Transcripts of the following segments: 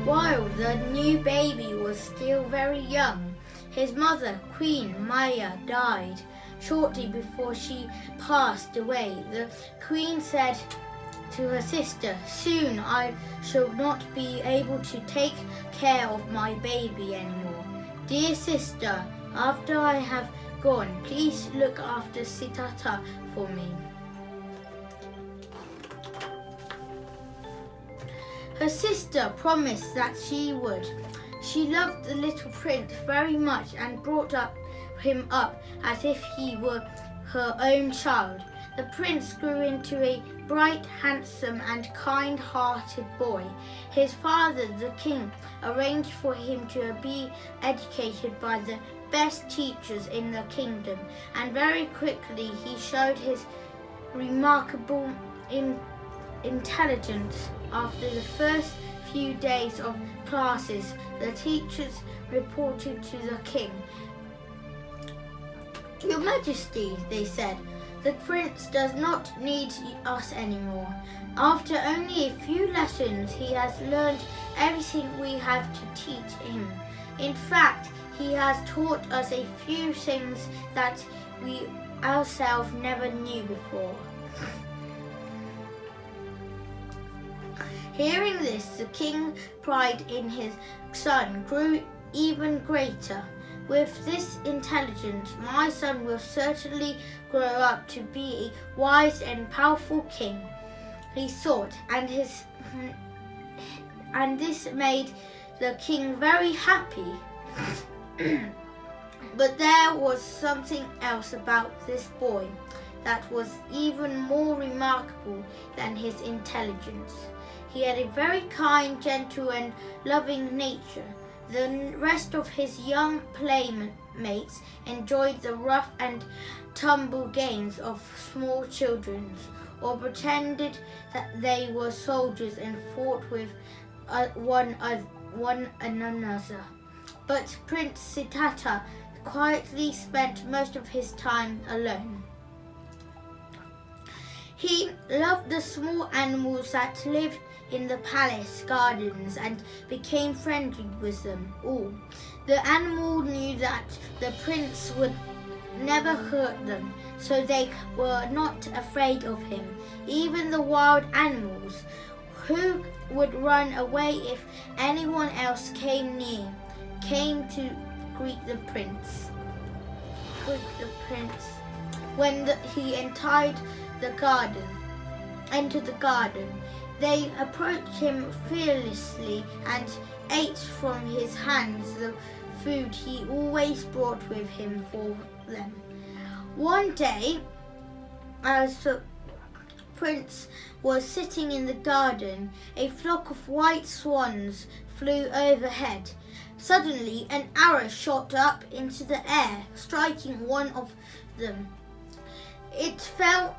While the new baby was still very young, his mother, Queen Maya, died. Shortly before she passed away, the queen said to her sister, "Soon I shall not be able to take care of my baby anymore. Dear sister, after I have gone, please look after Siddhattha for me." Her sister promised that she would. She loved the little prince very much and brought him up as if he were her own child. The prince grew into a bright, handsome and kind-hearted boy. His father, the king, arranged for him to be educated by the best teachers in the kingdom, and very quickly he showed his remarkable intelligence. After the first few days of classes, the teachers reported to the king. "Your Majesty," they said, "the prince does not need us anymore. After only a few lessons, he has learned everything we have to teach him. In fact, he has taught us a few things that we ourselves never knew before." Hearing this, the king's pride in his son grew even greater. "With this intelligence, my son will certainly grow up to be a wise and powerful king," he thought, and this made the king very happy. But there was something else about this boy that was even more remarkable than his intelligence. He had a very kind, gentle, and loving nature. The rest of his young playmates enjoyed the rough and tumble games of small children, or pretended that they were soldiers and fought with one another. But Prince Siddhattha quietly spent most of his time alone. He loved the small animals that lived in the palace gardens and became friendly with them all. The animals knew that the prince would never hurt them, so they were not afraid of him. Even the wild animals, who would run away if anyone else came near, came to greet the prince. When he entered the garden, they approached him fearlessly and ate from his hands the food he always brought with him for them. One day, as the prince was sitting in the garden, a flock of white swans flew overhead. Suddenly, an arrow shot up into the air, striking one of them. It fell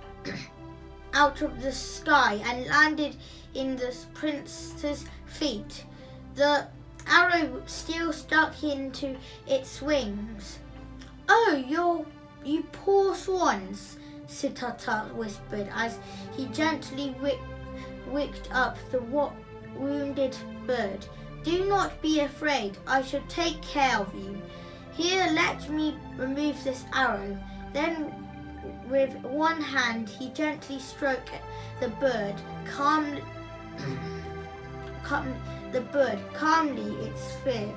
out of the sky and landed in the prince's feet. The arrow still stuck into its wings. "Oh, you poor swans," Siddhattha whispered as he gently wicked up the wounded bird. "Do not be afraid. I shall take care of you. Here, let me remove this arrow." Then with one hand he gently stroked the bird, calming its fear.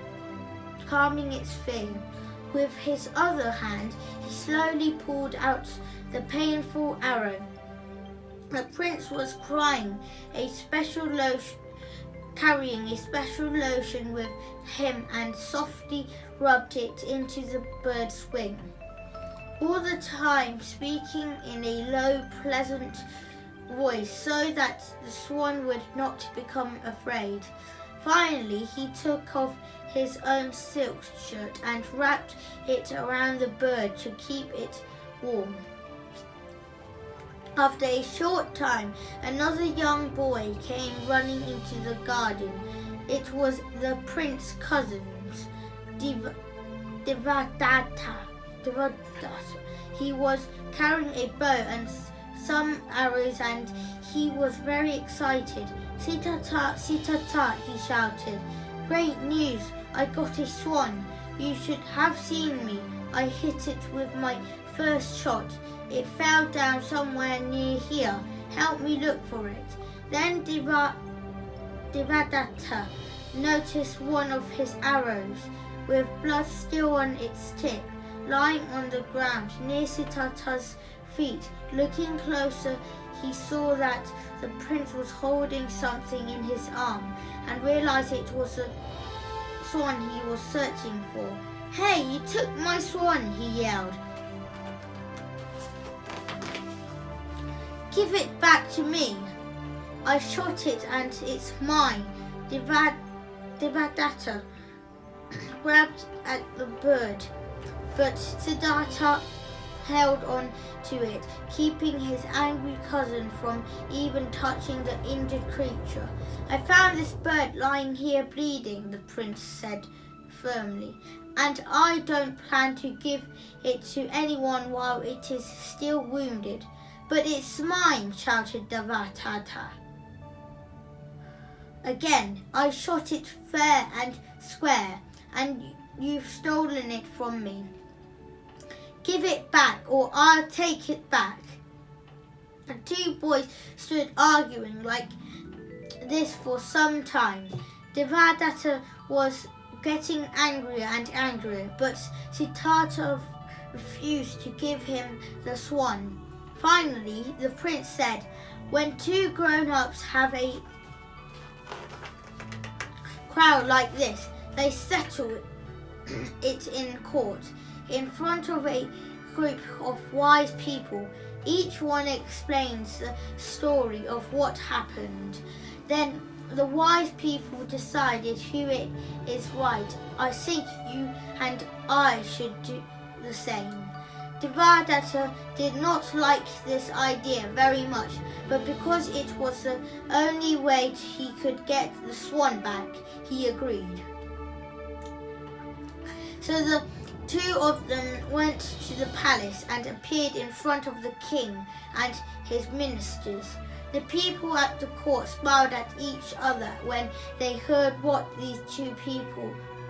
With his other hand, he slowly pulled out the painful arrow. The prince was carrying a special lotion with him and softly rubbed it into the bird's wing, all the time speaking in a low, pleasant voice so that the swan would not become afraid. Finally, he took off his own silk shirt and wrapped it around the bird to keep it warm. After a short time, another young boy came running into the garden. It was the prince's cousin, Siddhattha. He was carrying a bow and some arrows and he was very excited. "Siddhattha, Siddhattha," he shouted. "Great news! I got a swan. You should have seen me. I hit it with my first shot. It fell down somewhere near here. Help me look for it." Then Devadatta noticed one of his arrows, with blood still on its tip, lying on the ground near Siddhartha's feet. Looking closer, he saw that the prince was holding something in his arm and realized it was the swan he was searching for. "Hey, you took my swan," he yelled. "Give it back to me. I shot it and it's mine." Devadatta grabbed at the bird, but Siddhartha held on to it, keeping his angry cousin from even touching the injured creature. "I found this bird lying here bleeding," the prince said firmly, "and I don't plan to give it to anyone while it is still wounded." "But it's mine," shouted Devadatta. "Again, I shot it fair and square, and you've stolen it from me. Give it back or I'll take it back." The two boys stood arguing like this for some time. Devadatta was getting angrier and angrier, but Siddhartha refused to give him the swan. Finally, the prince said, "When two grown-ups have a crowd like this, they settle it in court, in front of a group of wise people. Each one explains the story of what happened. Then the wise people decided who it is right. I think you and I should do the same." Devadatta did not like this idea very much, but because it was the only way he could get the swan back, he agreed. So the two of them went to the palace and appeared in front of the king and his ministers. The people at the court smiled at each other when they heard what these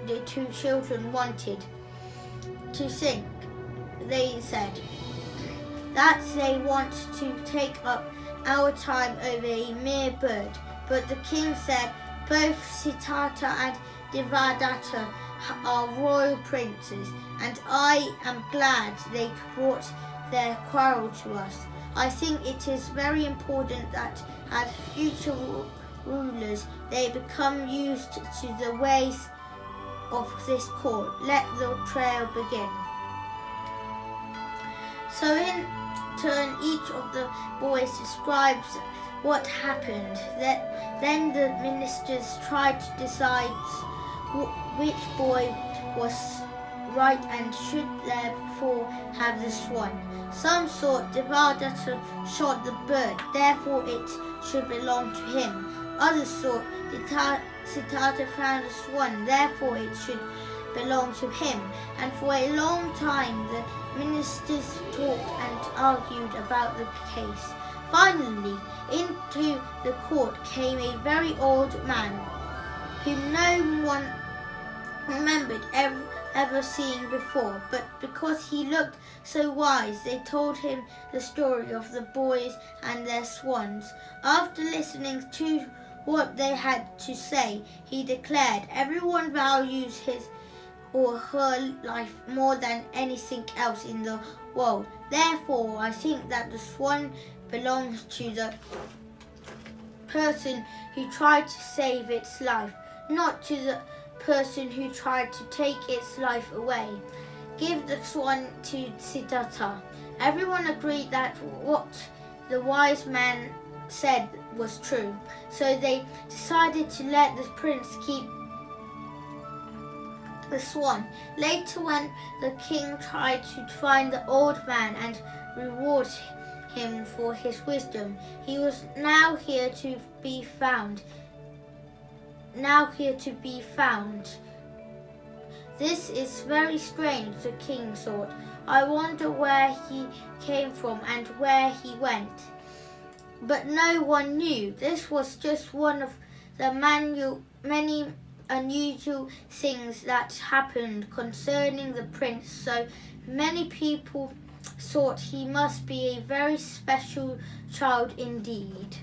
the two children wanted to think. They said that they want to take up our time over a mere bird. But the king said, "Both Siddhartha and Devadatta are royal princes, and I am glad they brought their quarrel to us. I think it is very important that as future rulers they become used to the ways of this court. Let the trial begin." So in turn, each of the boys describes what happened. Then the ministers tried to decide which boy was right and should therefore have the swan. Some thought Devadatta shot the bird, therefore it should belong to him. Others thought Siddhartha found the swan, therefore it should belong to him. And for a long time the ministers talked and argued about the case. Finally, into the court came a very old man, whom no one remembered ever seeing before, but because he looked so wise, they told him the story of the boys and their swans. After listening to what they had to say, he declared, "Everyone values his or her life more than anything else in the world. Therefore, I think that the swan belongs to the person who tried to save its life, not to the person who tried to take its life away. Give the swan to Siddhartha." Everyone agreed that what the wise man said was true, so they decided to let the prince keep the swan. Later, when the king tried to find the old man and reward him for his wisdom, he was now here to be found. This is very strange, the king thought. I wonder where he came from and where he went." But no one knew. This was just one of the many unusual things that happened concerning the prince, so many people thought he must be a very special child indeed.